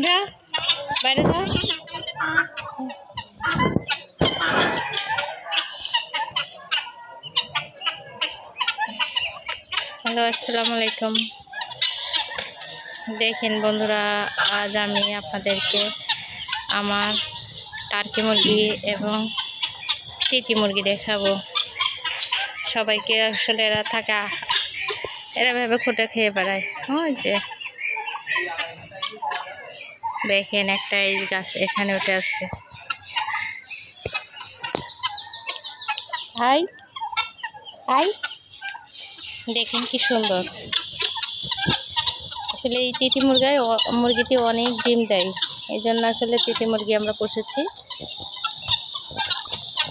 যা বাইরে যা। হ্যালো, আসসালামু আলাইকুম। দেখেন বন্ধুরা, আজ আমি আপনাদেরকে আমার টার্কি মুরগি এবং তিতি মুরগি দেখাবো। সবাইকে আসলে এরা ভেবে খুঁটে খেয়ে বেড়ায়। ওই যে দেখেন একটা এই গাছ এখানে উঠে আসছে। হাই হাই, দেখেন কি সুন্দর। আসলে এই তিতি মুরগিটি অনেক ডিম দেয়, এই জন্য আসলে তিতি মুরগি আমরা পুষেছি।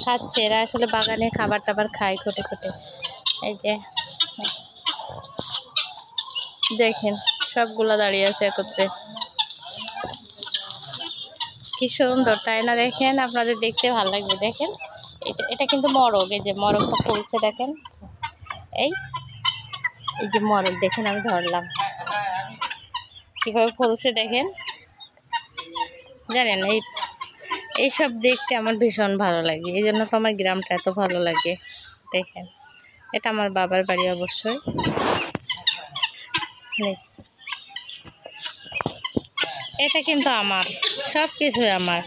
খাচ্ছে এরা, আসলে বাগানে খাবার টাবার খায় খুঁটে খুঁটে। এই যে দেখেন সবগুলা দাঁড়িয়ে আছে একত্রে, কি সুন্দর তাই না? দেখেন, আপনাদের দেখতে ভালো লাগবে। দেখেন এটা কিন্তু মরগ, এই যে মরগটা ফুলছে দেখেন। এই যে মরগ দেখেন, আমি ধরলাম কিভাবে ফুলছে দেখেন। জানেন এইসব দেখতে আমার ভীষণ ভালো লাগে, এই জন্য তো আমার গ্রামটা এত ভালো লাগে। দেখেন এটা আমার বাবার বাড়ি, অবশ্যই এটা কিন্তু আমার, সব কিছুই আমার।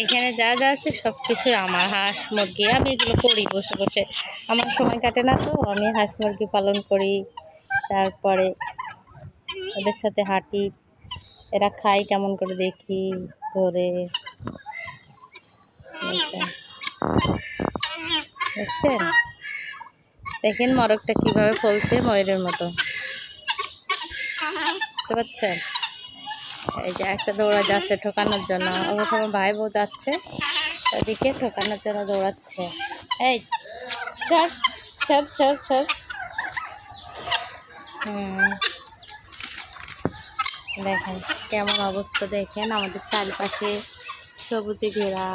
এখানে যা যা আছে সব কিছুই আমার। হাঁস মুরগি আমি এগুলো করি বসে বসে, আমার সময় কাটে না, তো আমি হাঁস মুরগি পালন করি। তারপরে ওদের সাথে হাঁটি, এরা খাই কেমন করে দেখি ধরে। দেখছেন, দেখেন মরগটা কিভাবে ফলছে ময়ূরের মতো, বুঝতে পারছেন? এই যে একটা দৌড়া যাচ্ছে ঠোকানোর জন্য, অবশ্য আমার ভাই বউ যাচ্ছে ওদিকে ঠোকানোর জন্য দৌড়াচ্ছে। এই সর সর সর সর। দেখেন কেমন অবস্থা, দেখেন আমাদের চারিপাশে সবুজে ঘেরা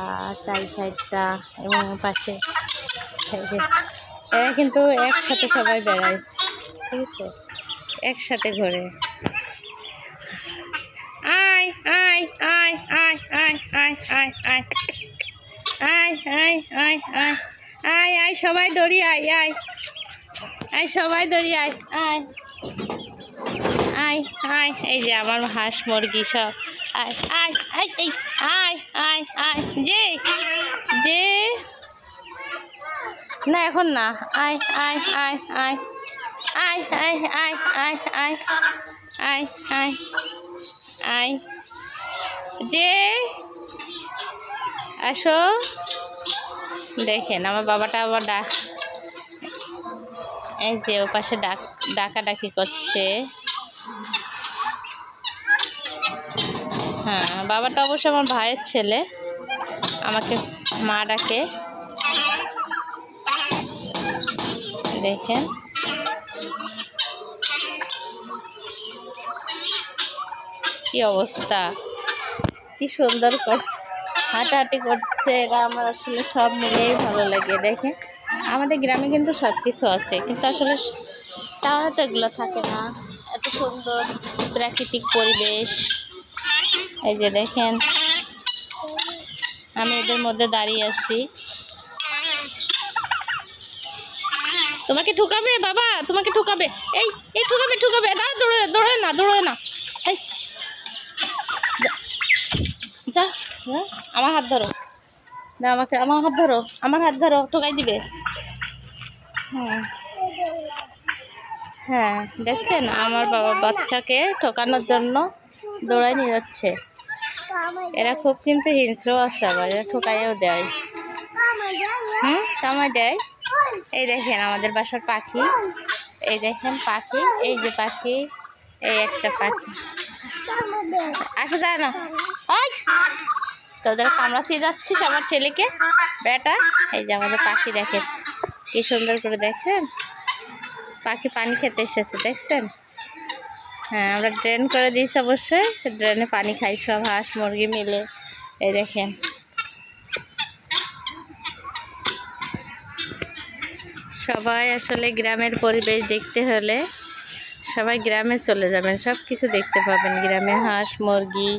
চারি সাইডটা, এবং পাশে এরা কিন্তু একসাথে সবাই বেড়ায়, ঠিক আছে, একসাথে ঘোরে। আয় আয় আয় আয় আয় আয় আয় আয় আয় আয় আয় আয় আয় আয়, সবাই দড়ি আয় আয় আয়, সবাই দড়ি আয় আয় আয় আয়। এই যে আমার হাঁস মুরগি সব আয় আয় আয়, এই আয় আয় আয়, যে যে না এখন না, আয় আয় আয় আয় আয় আয় আয় আয় আয় আয় আয় আয়, যে আসো। দেখেন আমার বাবাটা আবার এই যে ও পাশে ডাকাডাকি করছে। হ্যাঁ, বাবাটা অবশ্য আমার ভাইয়ের ছেলে, আমাকে মা ডাকে। দেখেন কি অবস্থা, কি সুন্দর হাঁটাহাঁটি করছে এরা। আমার আসলে সব মিলেই ভালো লাগে। দেখেন আমাদের গ্রামে কিন্তু সব কিছু আছে, কিন্তু আসলে টাউনে তো এগুলো থাকে না। এত সুন্দর প্রাকৃতিক পরিবেশ। এই যে দেখেন আমি এদের মধ্যে দাঁড়িয়ে আছি। তোমাকে ঠুকাবে বাবা, তোমাকে ঠুকাবে, এই এই ঠুকাবে ঠুকাবে, না দৌড়ে না এই যা, আমার হাত ধরো না, আমার হাত ধরো ঠুকাই দিবে। হ্যাঁ দেখছেন আমার বাবা বাচ্চাকে ঠকানোর জন্য দৌড়াই নিয়ে যাচ্ছে। এরা খুব কিন্তু হিংস্র আছে, আবার এরা ঠকাইও দেয়, কামাই দেয়। এই দেখেন আমাদের বাসার পাখি, এই দেখেন পাখি, এই যে পাখি, এই একটা পাখি আসা যায় না। ওই তোদের কামড়াচ্ছিয়ে যাচ্ছিস আমার ছেলেকে বেটা। এই যে আমাদের পাখি, দেখেন কি সুন্দর করে, দেখছেন পাখি পানি খেতে এসেছে, দেখছেন? হ্যাঁ আমরা ড্রেন করে দিয়েছি, অবশ্যই ড্রেনে পানি খাই সব হাঁস মুরগি মিলে। এই দেখেন সবাই আসলে গ্রামের পরিবেশ দেখতে হলে সবাই গ্রামে চলে যাবেন, সব কিছু দেখতে পাবেন গ্রামে। হাঁস মুরগি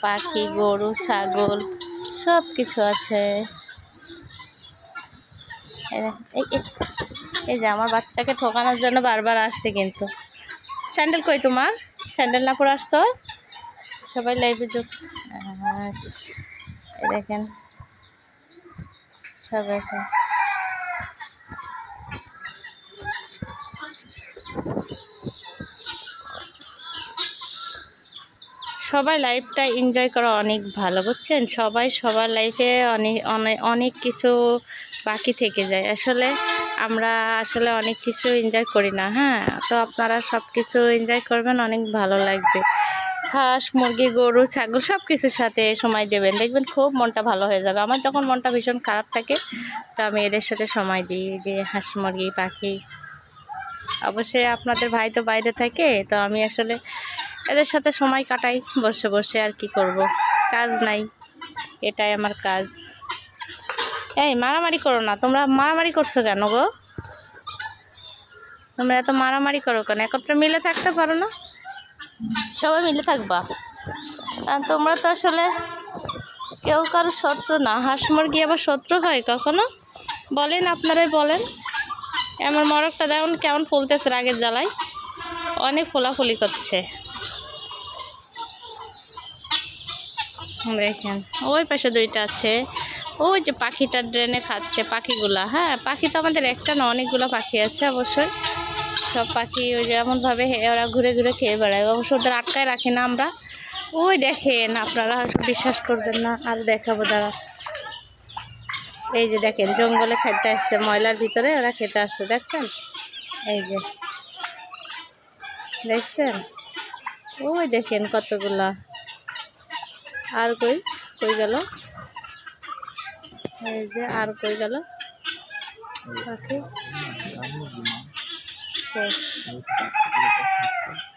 পাখি গরু ছাগল সব কিছু আছে। এই যে আমার বাচ্চাকে ঠকানোর জন্য বারবার আসছে, কিন্তু স্যান্ডেল কই তোমার? স্যান্ডেল না পরে আসছো? সবাই লাইভে যোগ দেখেন সবাই। সবাই লাইফটা এনজয় করা অনেক ভালো, বুঝছেন? সবাই সবার লাইফে অনেক অনেক অনেক কিছু বাকি থেকে যায়। আসলে আমরা আসলে অনেক কিছু এনজয় করি না। হ্যাঁ, তো আপনারা সব কিছু এনজয় করবেন, অনেক ভালো লাগবে। হাঁস মুরগি গরু ছাগল সব কিছুর সাথে সময় দেবেন, দেখবেন খুব মনটা ভালো হয়ে যাবে। আমার যখন মনটা ভীষণ খারাপ থাকে তো আমি এদের সাথে সময় দিই, যে হাঁস মুরগি পাখি। অবশ্যই আপনাদের ভাই তো বাইরে থাকে, তো আমি আসলে এদের সাথে সময় কাটাই বসে বসে। আর কি করব, কাজ নাই, এটাই আমার কাজ। এই মারামারি করো না, তোমরা মারামারি করছো কেন গো? তোমরা এত মারামারি করো কেন? একত্রে মিলে থাকতে পারো না? সবাই মিলে থাকবা। আর তোমরা তো আসলে কেউ কারো শত্রু না। হাঁস মুরগি আবার শত্রু হয় কখনো? বলেন, আপনারাই বলেন। আমার মরকটা দেখুন কেমন ফুলতেছে রাগের জ্বালায়, অনেক ফোলাফুলি করছে। দেখেন ওই পাশে দুইটা আছে, ওই যে পাখিটা ড্রেনে খাচ্ছে পাখিগুলা। হ্যাঁ, পাখি তো আমাদের একটা না, অনেকগুলো পাখি আছে অবশ্যই। সব পাখি ওই যেমনভাবে ওরা ঘুরে ঘুরে খেয়ে বেড়ায়, অবশ্য ওদের আটকায় রাখি না আমরা। ওই দেখেন, আপনারা বিশ্বাস করবেন না, আর দেখাবো দাঁড়া। এই যে দেখেন জঙ্গলে খেতে আসছে, ময়লার ভিতরে ওরা খেতে আসছে, দেখছেন? এই যে দেখছেন, ওই দেখেন কতগুলা। আর কই কই গেল? এই যে আর কই গেল পাখি?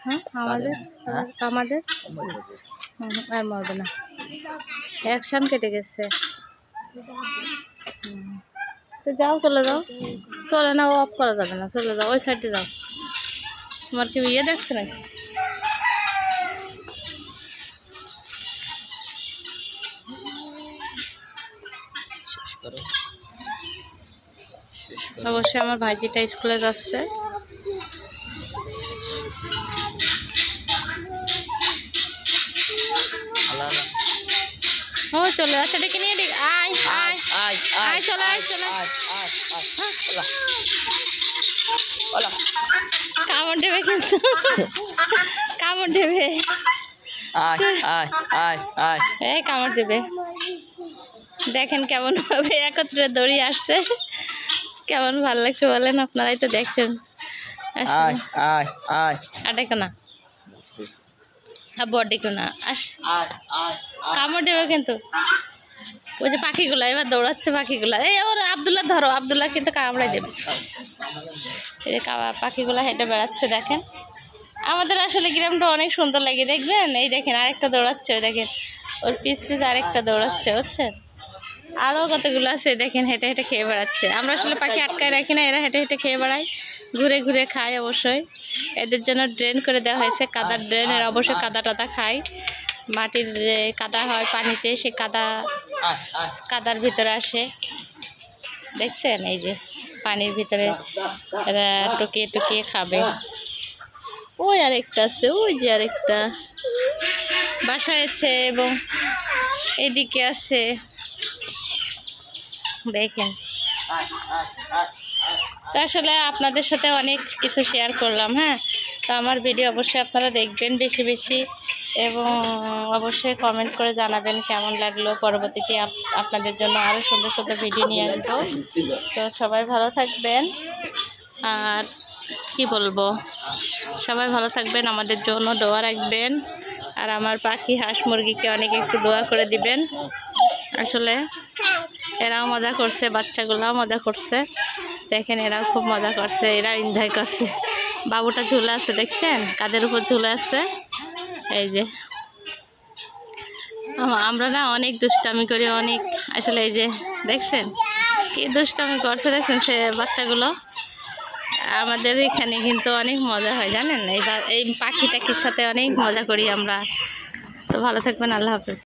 হ্যাঁ আমাদের আমাদের আর মরবে না, অ্যাকশন কেটে গেছে। তো যাও, চলে যাও। চলে না, ও অফ করা যাবে না, চলে যাও, ওই সাইডে যাও। তোমার কি ইয়ে দেখছে নাকি? অবশ্যই আমার ভাইজিটা স্কুলে যাচ্ছে। ও চলে যাচ্ছে, ডেকে নিয়ে ডেকে আয় আয় আয় আয়, চলে আয় চলে। কামড় দেবে কিন্তু, কামড় দেবে, এই কামড় দেবে। দেখেন কেমন ভাবে একত্রে দড়িয়ে আসছে, কেমন ভালো লাগছে বলেন? আপনারাই তো দেখছেন। আর দেখো না, বড় দেখো না, কামড় দেবে কিন্তু। ওই যে পাখিগুলা এবার দৌড়াচ্ছে, পাখিগুলা এই ওর আবদুল্লাহ ধরো, আবদুল্লাহ কিন্তু কামড়াই দেবে। এই যে পাখিগুলা হেঁটে বেড়াচ্ছে, দেখেন। আমাদের আসলে গ্রামটা অনেক সুন্দর লাগে, দেখবেন? এই দেখেন আরেকটা দৌড়াচ্ছে, ওই দেখেন ওর পিস পিস আরেকটা দৌড়াচ্ছে, বুঝছেন? আরও কতগুলো আছে দেখেন, হেঁটে হেঁটে খেয়ে বেড়াচ্ছে। আমরা আসলে পাখি আটকায় রাখি না, এরা হেঁটে হেঁটে খেয়ে বেড়ায়, ঘুরে ঘুরে খায়। অবশ্যই এদের জন্য ড্রেন করে দেওয়া হয়েছে, কাদার ড্রেন। এরা অবশ্যই কাদা টাদা খায়, মাটির যে কাদা হয় পানিতে, সে কাদার ভিতরে আসে, দেখছেন? এই যে পানির ভিতরে এরা টুকিয়ে টুকিয়ে খাবে। ওই আরেকটা আছে, ওই যে আরেকটা বাসায় আছে, এবং এদিকে আছে, দেখেন। তো আসলে আপনাদের সাথে অনেক কিছু শেয়ার করলাম। হ্যাঁ, তো আমার ভিডিও অবশ্যই আপনারা দেখবেন বেশি বেশি, এবং অবশ্যই কমেন্ট করে জানাবেন কেমন লাগলো। পরবর্তীতে আপনাদের জন্য আরও সুন্দর সুন্দর ভিডিও নিয়ে আসবো। তো সবাই ভালো থাকবেন, আর কি বলবো, সবাই ভালো থাকবেন, আমাদের জন্য দোয়া রাখবেন। আর আমার পাখি হাঁস মুরগিকে অনেক একটু দোয়া করে দিবেন। আসলে এরাও মজা করছে, বাচ্চাগুলাও মজা করছে, দেখেন এরাও খুব মজা করছে, এরা এনজয় করছে। বাবুটা ঝুলে আছে, দেখছেন? কাদের উপর ঝুলে আছে। এই যে আমরা না অনেক দুষ্টামি করি, অনেক। আসলে এই যে দেখছেন কি দুষ্টামি করছে, দেখছেন সে বাচ্চাগুলো। আমাদের এখানে কিন্তু অনেক মজা হয় জানেন, এই পাখি টাকির সাথে অনেক মজা করি আমরা। তো ভালো থাকবেন, আল্লাহ হাফেজ।